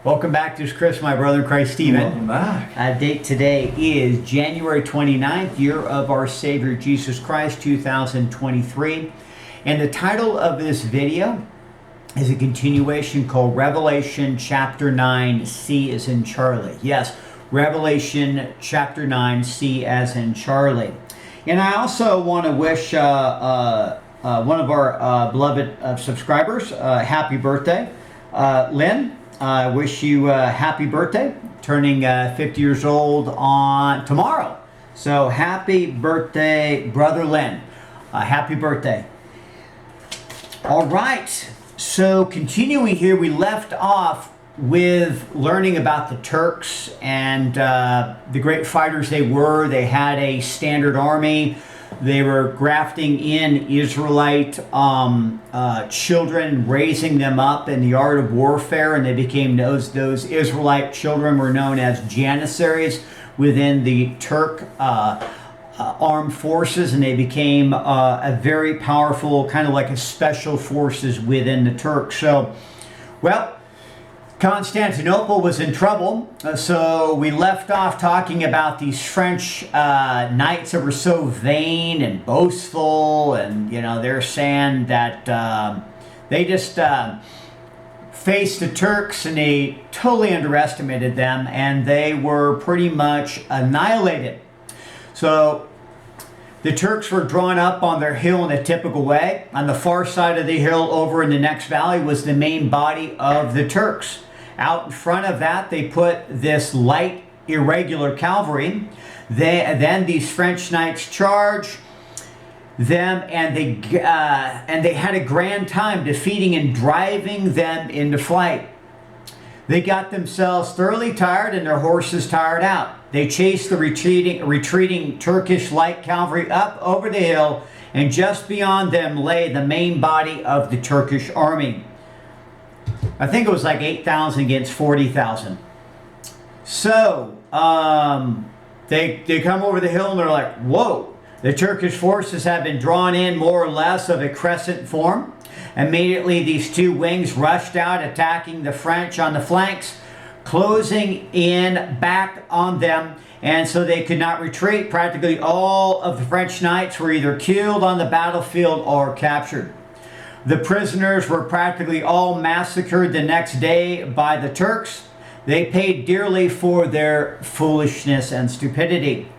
Welcome back. This is Chris, my brother in Christ, Stephen. Welcome back. Date today is January 29th, year of our Savior Jesus Christ, 2023. And the title of this video is a continuation called Revelation chapter 9, C as in Charlie. Yes, Revelation chapter 9, C as in Charlie. And I also want to wish one of our beloved subscribers happy birthday. Lynn, I wish you a happy birthday, turning 50 years old on tomorrow. So happy birthday, Brother Lynn. Happy birthday. All right, so continuing here, we left off with learning about the Turks and the great fighters they were. They had a standard army. They were grafting in Israelite children, raising them up in the art of warfare, and they became those Israelite children were known as Janissaries within the Turk armed forces, and they became a very powerful, kind of like a special forces within the Turks. So, well, Constantinople was in trouble, so we left off talking about these French knights that were so vain and boastful, and they're saying that they just faced the Turks and they totally underestimated them, and they were pretty much annihilated. So the Turks were drawn up on their hill in a typical way. On the far side of the hill, over in the next valley, was the main body of the Turks. Out in front of that, they put this light, irregular cavalry. Then these French knights charge them, and they had a grand time defeating and driving them into flight. They got themselves thoroughly tired and their horses tired out. They chased the retreating Turkish light cavalry up over the hill, and just beyond them lay the main body of the Turkish army. I think it was like 8,000 against 40,000. So they come over the hill and they're like, whoa, the Turkish forces have been drawn in more or less of a crescent form. Immediately these two wings rushed out, attacking the French on the flanks, closing in back on them, and so they could not retreat. Practically all of the French knights were either killed on the battlefield or captured. The prisoners were practically all massacred the next day by the Turks. They paid dearly for their foolishness and stupidity.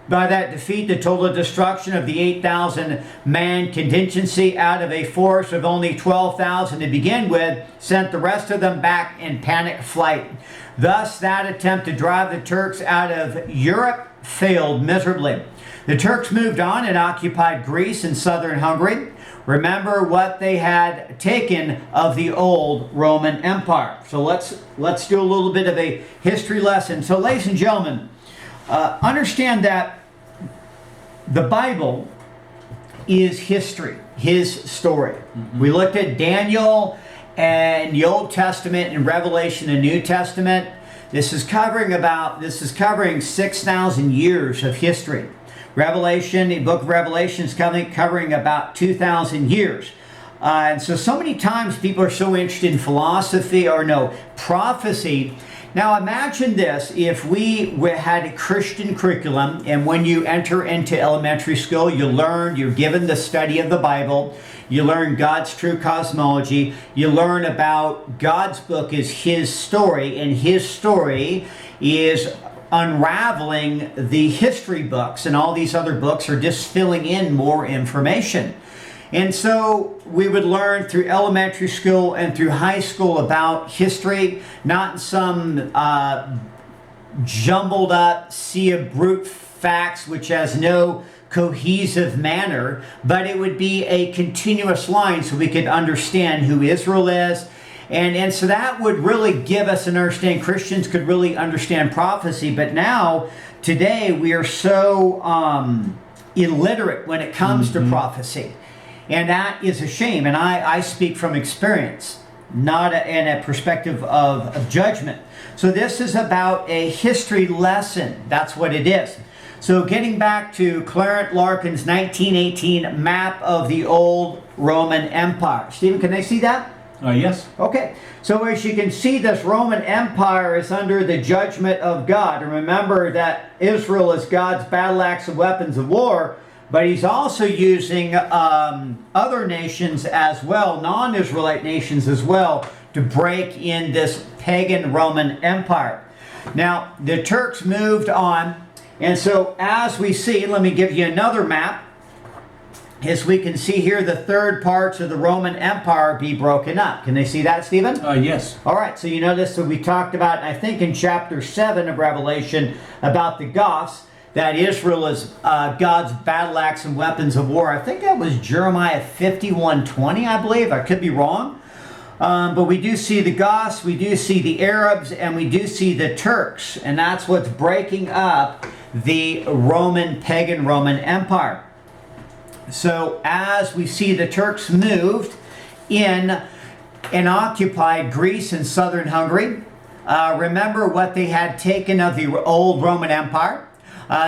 By that defeat, the total destruction of the 8,000 man contingency out of a force of only 12,000 to begin with sent the rest of them back in panic flight. Thus, that attempt to drive the Turks out of Europe failed miserably. The Turks moved on and occupied Greece and southern Hungary. Remember what they had taken of the old Roman Empire. So let's do a little bit of a history lesson. So, ladies and gentlemen, understand that the Bible is history, his story. Mm-hmm. We looked at Daniel and the Old Testament and Revelation, the New Testament. This is covering 6,000 years of history. Revelation, the book of Revelation is covering about 2,000 years. And so many times people are so interested in philosophy or prophecy. Now imagine this, if we had a Christian curriculum, and when you enter into elementary school, you're given the study of the Bible, you learn God's true cosmology, you learn about God's book is his story, and his story is unraveling the history books, and all these other books are just filling in more information. And so we would learn through elementary school and through high school about history, not in some jumbled up sea of brute facts which has no cohesive manner, but it would be a continuous line so we could understand who Israel is. And so that would really give us an understanding. Christians could really understand prophecy, but now, today, we are so illiterate when it comes to prophecy. And that is a shame. And I speak from experience, not in a perspective of judgment. So this is about a history lesson. That's what it is. So getting back to Clarence Larkin's 1918 map of the old Roman Empire. Stephen, can they see that? Yes. Okay, so as you can see, this Roman Empire is under the judgment of God. And remember that Israel is God's battle axe and weapons of war, but he's also using other nations as well, non-Israelite nations as well, to break in this pagan Roman Empire. Now, the Turks moved on, and so as we see, let me give you another map. As we can see here, the third parts of the Roman Empire be broken up. Can they see that, Stephen? Yes. All right, so you notice that we talked about, I think in chapter 7 of Revelation, about the Goths, that Israel is God's battle axe and weapons of war. I think that was Jeremiah 51:20, I believe. I could be wrong. But we do see the Goths, we do see the Arabs, and we do see the Turks. And that's what's breaking up the pagan Roman Empire. So as we see the Turks moved in and occupied Greece and southern Hungary, remember what they had taken of the old Roman Empire.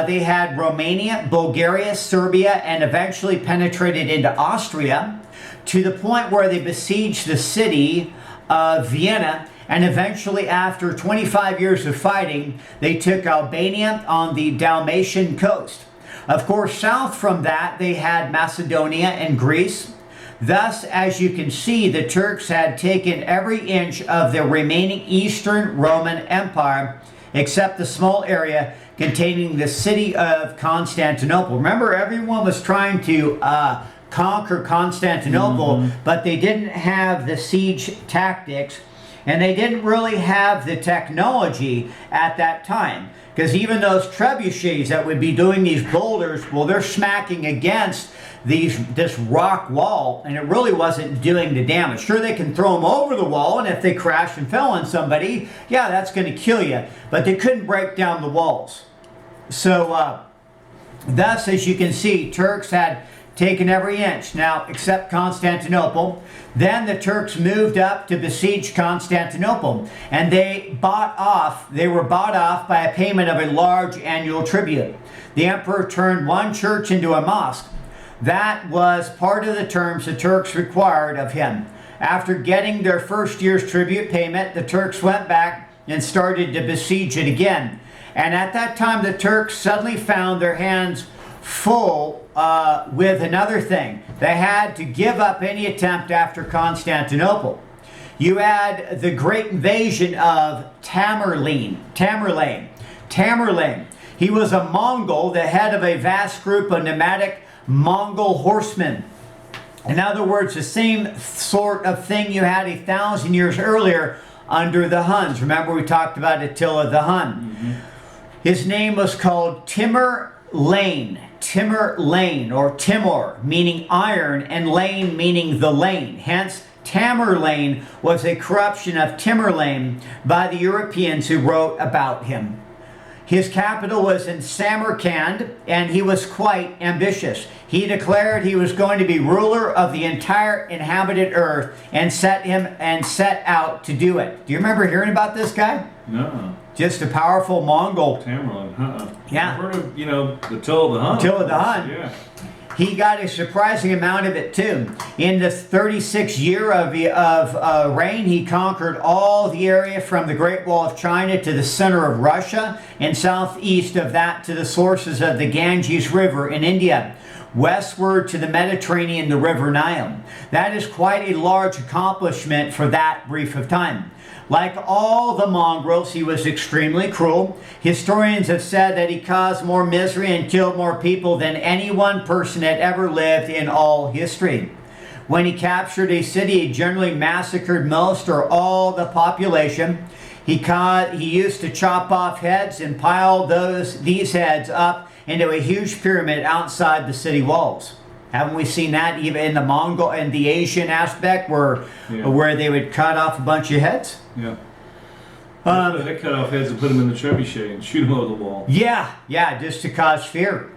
They had Romania, Bulgaria, Serbia, and eventually penetrated into Austria to the point where they besieged the city of Vienna. And eventually, after 25 years of fighting, they took Albania on the Dalmatian coast. Of course, south from that, they had Macedonia and Greece. Thus, as you can see, the Turks had taken every inch of the remaining Eastern Roman Empire, except the small area containing the city of Constantinople. Remember, everyone was trying to conquer Constantinople, but they didn't have the siege tactics, and they didn't really have the technology at that time. Because even those trebuchets that would be doing these boulders, well, they're smacking against this rock wall, and it really wasn't doing the damage. Sure, they can throw them over the wall, and if they crash and fell on somebody, yeah, that's going to kill you. But they couldn't break down the walls. So, thus, as you can see, Turks had taken every inch, now except Constantinople. Then the Turks moved up to besiege Constantinople, and they were bought off by a payment of a large annual tribute. The emperor turned one church into a mosque. That was part of the terms the Turks required of him. After getting their first year's tribute payment, the Turks went back and started to besiege it again. And at that time, the Turks suddenly found their hands full with another thing. They had to give up any attempt after Constantinople. You had the great invasion of Tamerlane. He was a Mongol, the head of a vast group of nomadic Mongol horsemen. In other words, the same sort of thing you had 1,000 years earlier under the Huns. Remember, we talked about Attila the Hun. His name was called Tamerlane, or Timur, meaning iron, and lane meaning the lane. Hence, Tamerlane was a corruption of Timurlane by the Europeans who wrote about him. His capital was in Samarkand, and he was quite ambitious. He declared he was going to be ruler of the entire inhabited earth and set out to do it. Do you remember hearing about this guy? No. Just a powerful Mongol. Tamerlane, Yeah. I've heard of, Attila the Hun. Attila the Hun. Yeah. He got a surprising amount of it too. In the 36th year of reign, he conquered all the area from the Great Wall of China to the center of Russia, and southeast of that to the sources of the Ganges River in India, westward to the Mediterranean, the River Nile. That is quite a large accomplishment for that brief of time. Like all the mongrels, he was extremely cruel. Historians have said that he caused more misery and killed more people than any one person had ever lived in all history. When he captured a city, he generally massacred most or all the population. He used to chop off heads and pile these heads up into a huge pyramid outside the city walls. Haven't we seen that even in the Mongol and the Asian aspect where they would cut off a bunch of heads? Yeah. They cut off heads and put them in the trebuchet and shoot them over the wall. Yeah, just to cause fear.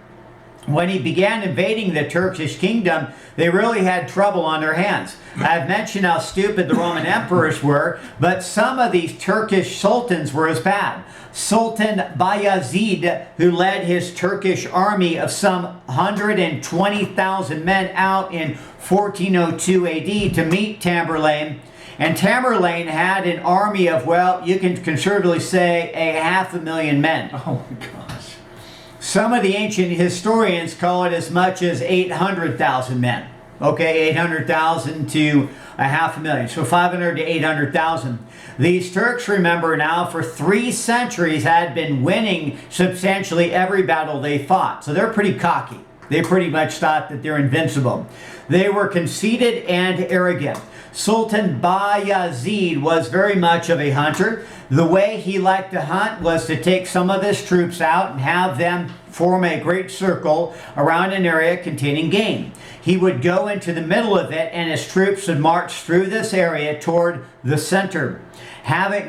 When he began invading the Turkish kingdom, they really had trouble on their hands. I've mentioned how stupid the Roman emperors were, but some of these Turkish sultans were as bad. Sultan Bayezid, who led his Turkish army of some 120,000 men out in 1402 AD to meet Tamerlane, And Tamerlane had an army of, well, you can conservatively say 500,000 men. Oh my gosh. Some of the ancient historians call it as much as 800,000 men. Okay, 800,000 to 500,000. So 500 to 800,000. These Turks, remember now, for 3 centuries had been winning substantially every battle they fought. So they're pretty cocky. They pretty much thought that they're invincible. They were conceited and arrogant. Sultan Bayezid was very much of a hunter. The way he liked to hunt was to take some of his troops out and have them form a great circle around an area containing game. He would go into the middle of it and his troops would march through this area toward the center,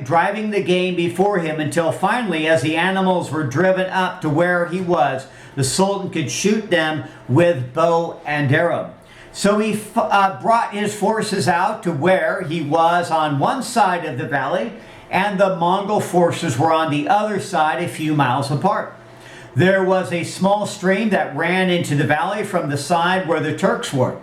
driving the game before him until finally, as the animals were driven up to where he was, the Sultan could shoot them with bow and arrow. So he brought his forces out to where he was on one side of the valley, and the Mongol forces were on the other side, a few miles apart. There was a small stream that ran into the valley from the side where the Turks were.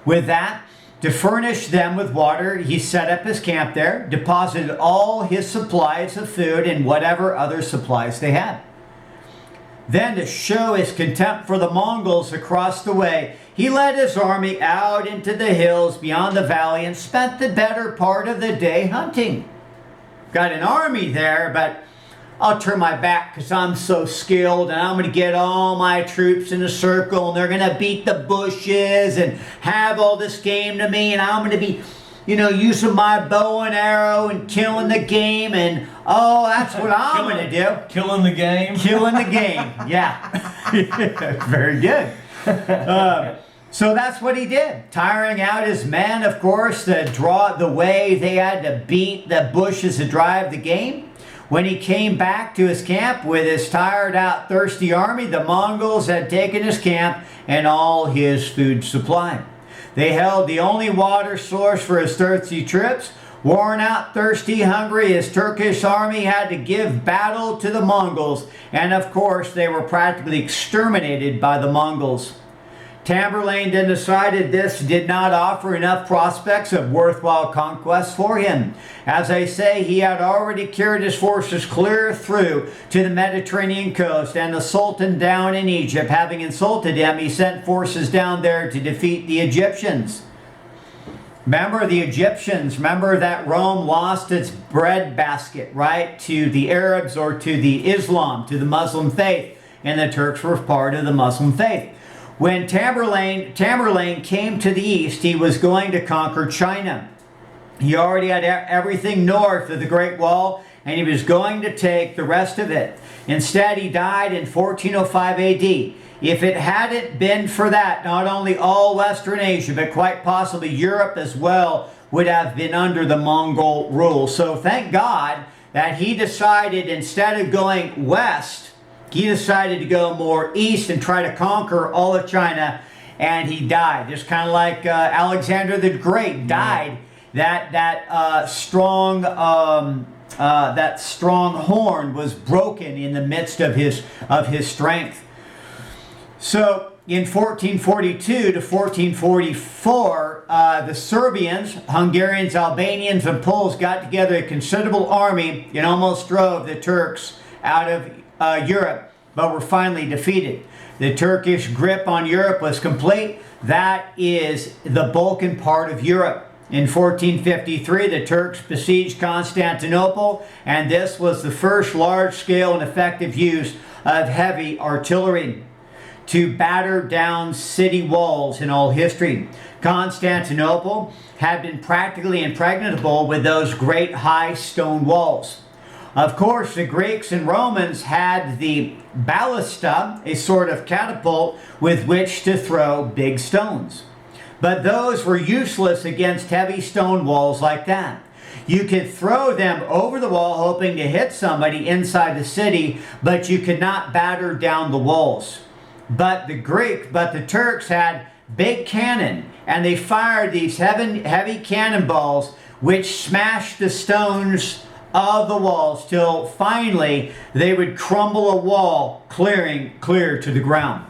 With that, to furnish them with water, he set up his camp there, deposited all his supplies of food and whatever other supplies they had. Then, to show his contempt for the Mongols across the way, he led his army out into the hills beyond the valley and spent the better part of the day hunting. Got an army there, but I'll turn my back because I'm so skilled and I'm going to get all my troops in a circle and they're going to beat the bushes and have all this game to me and I'm going to be, using my bow and arrow and killing the game and, that's what I'm going to do. Killing the game? Killing the game, yeah. Very good. So that's what he did. Tiring out his men, of course, to draw the way they had to beat the bushes to drive the game. When he came back to his camp with his tired out, thirsty army, the Mongols had taken his camp and all his food supply. They held the only water source for his thirsty troops. Worn out, thirsty, hungry, his Turkish army had to give battle to the Mongols. And of course, they were practically exterminated by the Mongols. Tamerlane then decided this did not offer enough prospects of worthwhile conquest for him. As I say, he had already carried his forces clear through to the Mediterranean coast, and the Sultan down in Egypt, having insulted him, he sent forces down there to defeat the Egyptians. Remember the Egyptians, remember that Rome lost its bread basket, right, to the Arabs or to the Islam, to the Muslim faith, and the Turks were part of the Muslim faith. When Tamerlane came to the east, he was going to conquer China. He already had everything north of the Great Wall, and he was going to take the rest of it. Instead, he died in 1405 AD. If it hadn't been for that, not only all Western Asia, but quite possibly Europe as well, would have been under the Mongol rule. So thank God that he decided, instead of going west, he decided to go more east and try to conquer all of China, and he died. Just kind of like Alexander the Great died. That strong horn was broken in the midst of his strength. So in 1442 to 1444, the Serbians, Hungarians, Albanians, and Poles got together a considerable army and almost drove the Turks out of Europe, but were finally defeated. The Turkish grip on Europe was complete. That is the Balkan part of Europe. In 1453, the Turks besieged Constantinople, and this was the first large-scale and effective use of heavy artillery to batter down city walls in all history. Constantinople had been practically impregnable with those great high stone walls. Of course, the Greeks and Romans had the ballista, a sort of catapult with which to throw big stones. But those were useless against heavy stone walls like that. You could throw them over the wall hoping to hit somebody inside the city, but you could not batter down the walls. But the Turks had big cannon, and they fired these heavy cannonballs which smashed the stones of the walls till finally they would crumble a wall clear to the ground.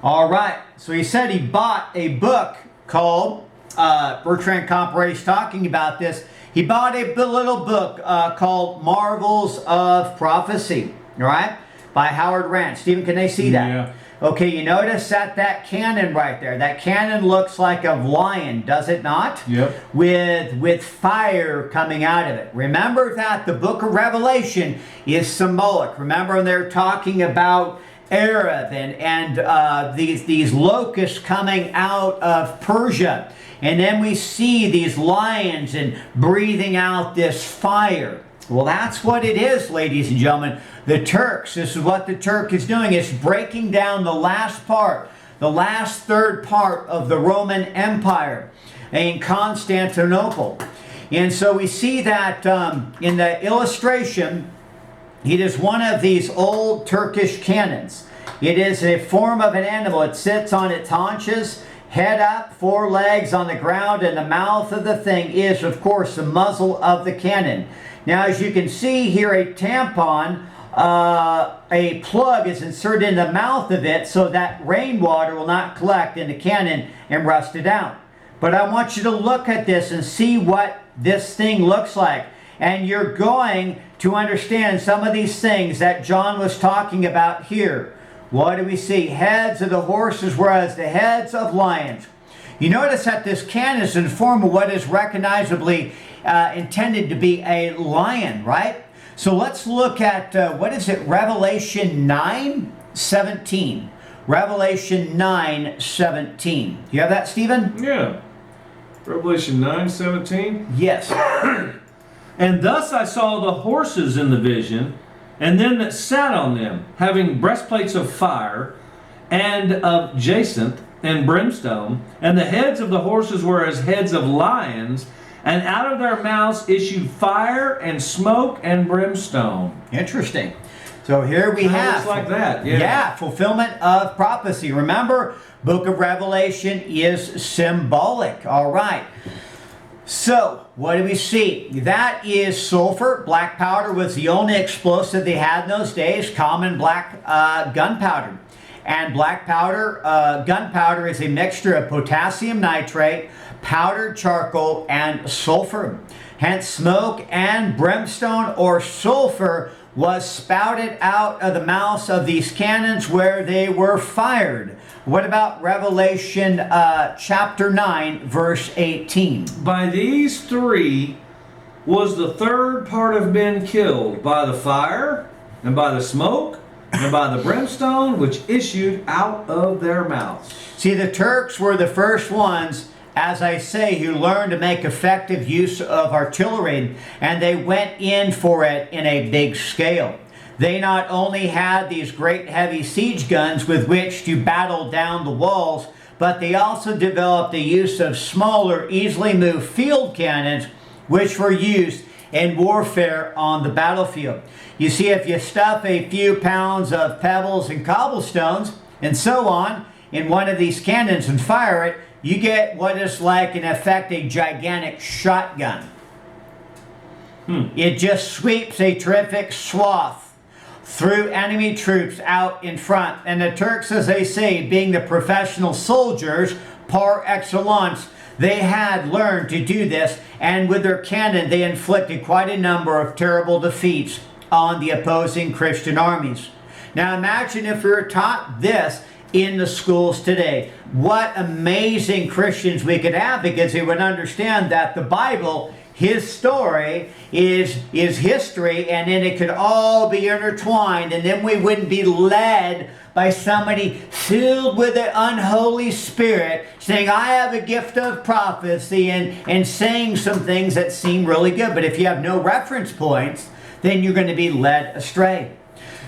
All right, so he said he bought a book called Bertrand Comparet's talking about this, he bought a little book called Marvels of Prophecy, all right, by Howard Rand. Stephen, can they see that? Yeah. Okay, you notice that cannon right there. That cannon looks like a lion, does it not? Yep. With fire coming out of it. Remember that the book of Revelation is symbolic. Remember when they're talking about Arab and these locusts coming out of Persia. And then we see these lions and breathing out this fire. Well, that's what it is, ladies and gentlemen. The Turks, this is what the Turk is doing. It's breaking down the last part, the last third part of the Roman Empire in Constantinople. And so we see that in the illustration, it is one of these old Turkish cannons. It is a form of an animal. It sits on its haunches, head up, 4 legs on the ground, and the mouth of the thing is, of course, the muzzle of the cannon. Now, as you can see here, a tampon, a plug is inserted in the mouth of it so that rainwater will not collect in the cannon and rust it out. But I want you to look at this and see what this thing looks like. And you're going to understand some of these things that John was talking about here. What do we see? Heads of the horses, whereas the heads of lions. You notice that this cannon is in the form of what is recognizably intended to be a lion, right? So let's look at, what is it, Revelation 9:17. Revelation 9:17. Do you have that, Stephen? Yeah. Revelation 9:17. Yes. And thus I saw the horses in the vision, and them that sat on them, having breastplates of fire, and of jacinth, and brimstone, and the heads of the horses were as heads of lions, and out of their mouths issued fire and smoke and brimstone. Interesting. So here we have. Looks like that, yeah. Yeah, fulfillment of prophecy. Remember, book of Revelation is symbolic. All right. So, what do we see? That is sulfur. Black powder was the only explosive they had in those days, common black gunpowder. And black powder, gunpowder is a mixture of potassium nitrate, powdered charcoal, and sulfur. Hence, smoke and brimstone or sulfur was spouted out of the mouths of these cannons where they were fired. What about Revelation chapter 9, verse 18? By these 3 was the third part of men killed, by the fire, and by the smoke, and by the brimstone which issued out of their mouths. See, the Turks were the first ones, as I say, who learned to make effective use of artillery, and they went in for it in a big scale. They not only had these great heavy siege guns with which to battle down the walls, but they also developed the use of smaller, easily moved field cannons, which were used in warfare on the battlefield. You see, if you stuff a few pounds of pebbles and cobblestones and so on in one of these cannons and fire it, you get what is like, in effect, a gigantic shotgun. It just sweeps a terrific swath through enemy troops out in front. And the Turks, as they say, being the professional soldiers par excellence, they had learned to do this, and with their cannon they inflicted quite a number of terrible defeats on the opposing Christian armies. Now imagine if we were taught this in the schools today. What amazing Christians we could have, because they would understand that the Bible, his story, is history, and then it could all be intertwined, and then we wouldn't be led by somebody filled with the unholy spirit saying, I have a gift of prophecy, and saying some things that seem really good. But if you have no reference points, then you're going to be led astray.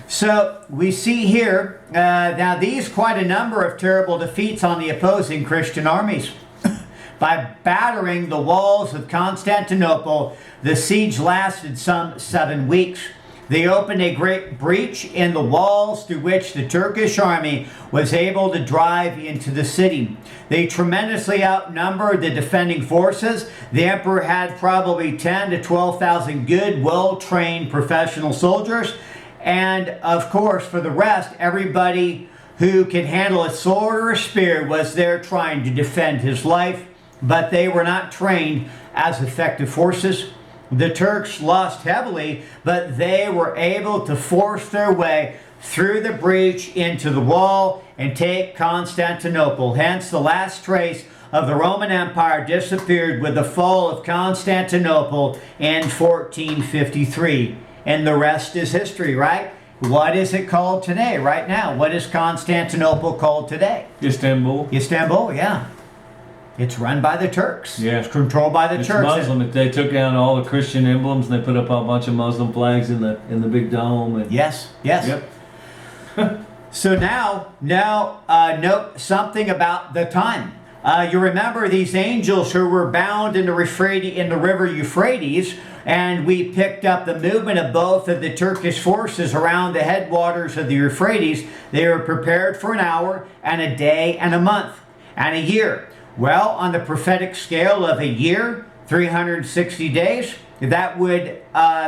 So we see here, now these quite a number of terrible defeats on the opposing Christian armies. By battering the walls of Constantinople, the siege lasted some 7 weeks. They opened a great breach in the walls through which the Turkish army was able to drive into the city. They tremendously outnumbered the defending forces. The emperor had probably 10 to 12,000 good, well-trained professional soldiers. And of course, for the rest, everybody who could handle a sword or a spear was there trying to defend his life but they were not trained as effective forces. The Turks lost heavily, but they were able to force their way through the breach into the wall and take Constantinople. Hence, the last trace of the Roman Empire disappeared with the fall of Constantinople in 1453. And the rest is history, right? What is it called today, right now? What is Constantinople called today? Istanbul. Istanbul, yeah. It's run by the Turks. Yeah. It's controlled by the It's Turks. Muslim. They took down all the Christian emblems and they put up a bunch of Muslim flags in the big dome. And, Yes, yes. Yep. So now, note something about the time. You remember these angels who were bound in the river Euphrates, and we picked up the movement of both of the Turkish forces around the headwaters of the Euphrates. They were prepared for an hour and a day and a month and a year. Well, on the prophetic scale of a year, 360 days, that would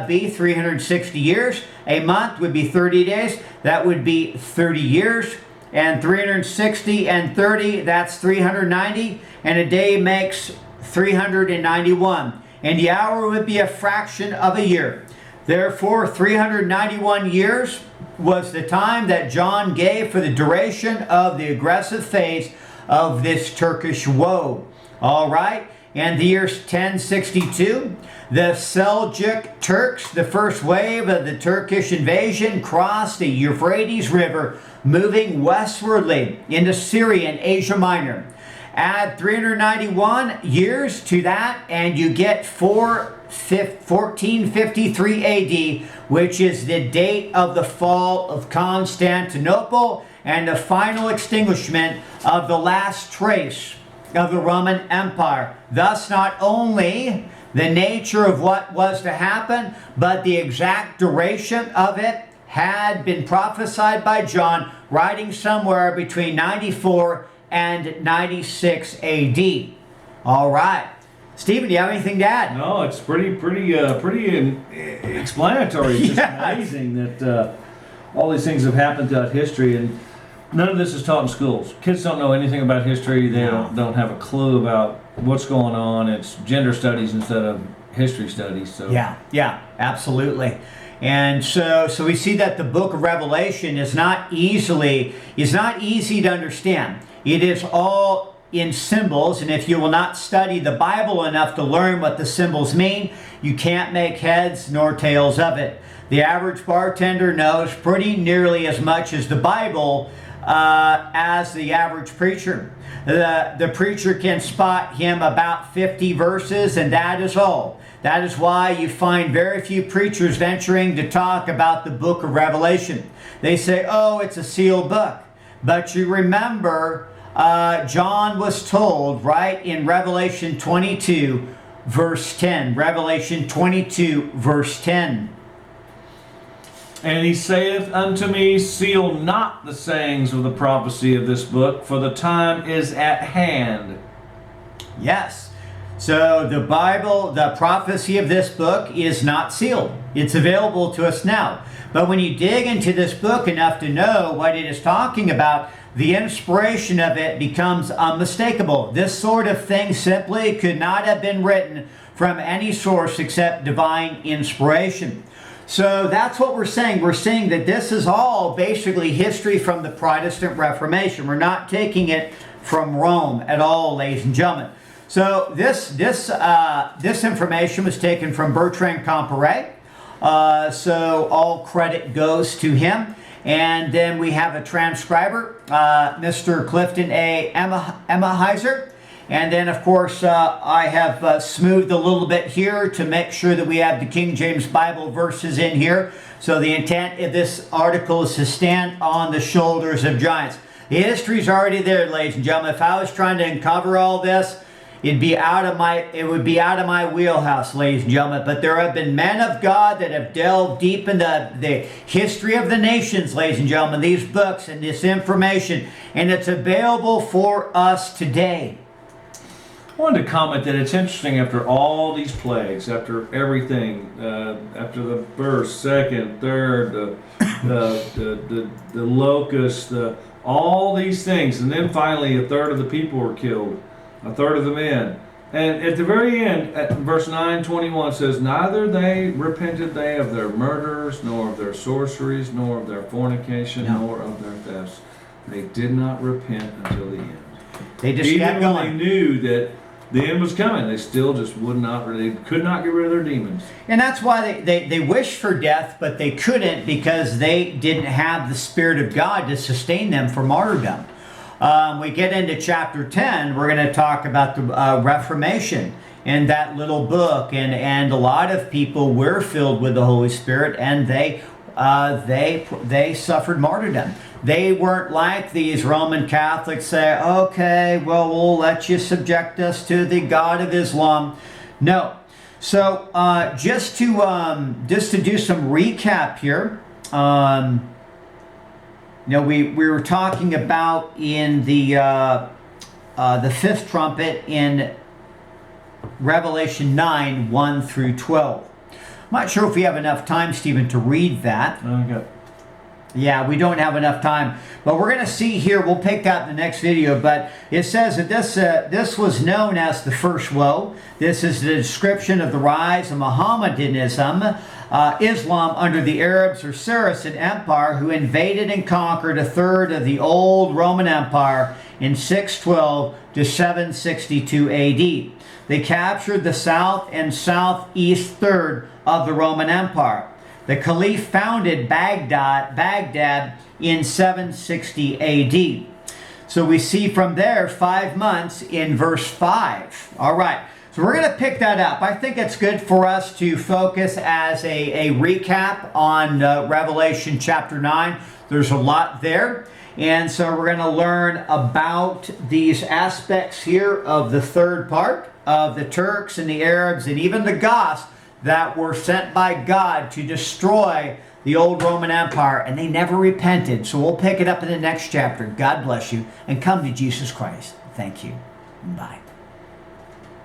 be 360 years. A month would be 30 days. That would be 30 years. And 360 and 30, that's 390. And a day makes 391. And the hour would be a fraction of a year. Therefore, 391 years was the time that John gave for the duration of the aggressive phase of this Turkish woe. All right. In the year 1062, the Seljuk Turks, the first wave of the Turkish invasion, crossed the Euphrates River, moving westwardly into Syria and Asia Minor. Add 391 years to that, and you get 1453 AD, which is the date of the fall of Constantinople and the final extinguishment of the last trace of the Roman Empire. Thus, not only the nature of what was to happen, but the exact duration of it had been prophesied by John, writing somewhere between 94 and 96 AD. All right. Stephen, do you have anything to add? No, it's pretty explanatory. It's just Yes. amazing that all these things have happened throughout history, and none of this is taught in schools. Kids don't know anything about history. They don't have a clue about what's going on. It's gender studies instead of history studies. So Yeah, absolutely. And so we see that the book of Revelation is not easy to understand. It is all in symbols, and if you will not study the Bible enough to learn what the symbols mean, you can't make heads nor tails of it. The average bartender knows pretty nearly as much as the Bible as the average preacher. The preacher can spot him about 50 verses, and that is all. That is why you find very few preachers venturing to talk about the book of Revelation. They say, oh, it's a sealed book. But you remember, John was told right in Revelation 22, verse 10. Revelation 22, verse 10. And he saith unto me, seal not the sayings of the prophecy of this book, for the time is at hand. Yes. So the Bible, the prophecy of this book is not sealed. It's available to us now. But when you dig into this book enough to know what it is talking about, the inspiration of it becomes unmistakable. This sort of thing simply could not have been written from any source except divine inspiration. So that's what we're saying. We're saying that this is all basically history from the Protestant Reformation. We're not taking it from Rome at all, ladies and gentlemen. So this information was taken from Bertrand Comparet. So all credit goes to him. And then we have a transcriber, Mr. Clifton A. Emmaheiser. And then, of course, I have smoothed a little bit here to make sure that we have the King James Bible verses in here. So the intent of this article is to stand on the shoulders of giants. The history's already there, ladies and gentlemen. If I was trying to uncover all this, it would be out of my wheelhouse, ladies and gentlemen. But there have been men of God that have delved deep into the history of the nations, ladies and gentlemen, these books and this information, and it's available for us today. I wanted to comment that it's interesting after all these plagues, after everything, after the first, second, third, the locusts, all these things, and then finally a third of the people were killed, a third of the men. And at the very end, at verse 9:21 says, neither repented they of their murders, nor of their sorceries, nor of their fornication, No. nor of their thefts. They did not repent until the end. They just Even kept when going. they knew that the end was coming, they still just would not, they could not get rid of their demons. And that's why they wished for death, but they couldn't because they didn't have the Spirit of God to sustain them for martyrdom. We get into chapter 10, we're going to talk about the Reformation in that little book. And a lot of people were filled with the Holy Spirit, and they suffered martyrdom. They weren't like these Roman Catholics say, okay, well, we'll let you subject us to the God of Islam. No. So just to do some recap here, we were talking about in the fifth trumpet in Revelation 9, 1 through 12. I'm not sure if we have enough time, Stephen, to read that. Okay. Yeah, we don't have enough time. But we're going to see here, we'll pick that in the next video, but it says that this was known as the first woe. This is the description of the rise of Mohammedanism, Islam under the Arabs or Saracen Empire, who invaded and conquered a third of the old Roman Empire in 612 to 762 AD. They captured the south and southeast third of the Roman Empire. The Caliph founded Baghdad in 760 AD. So we see from there 5 months in verse 5. All right, so we're going to pick that up. I think it's good for us to focus as a recap on Revelation chapter 9. There's a lot there. And so we're going to learn about these aspects here of the third part of the Turks and the Arabs and even the Goths that were sent by God to destroy the old Roman Empire, and they never repented. So we'll pick it up in the next chapter. God bless you, and come to Jesus Christ. Thank you. Bye.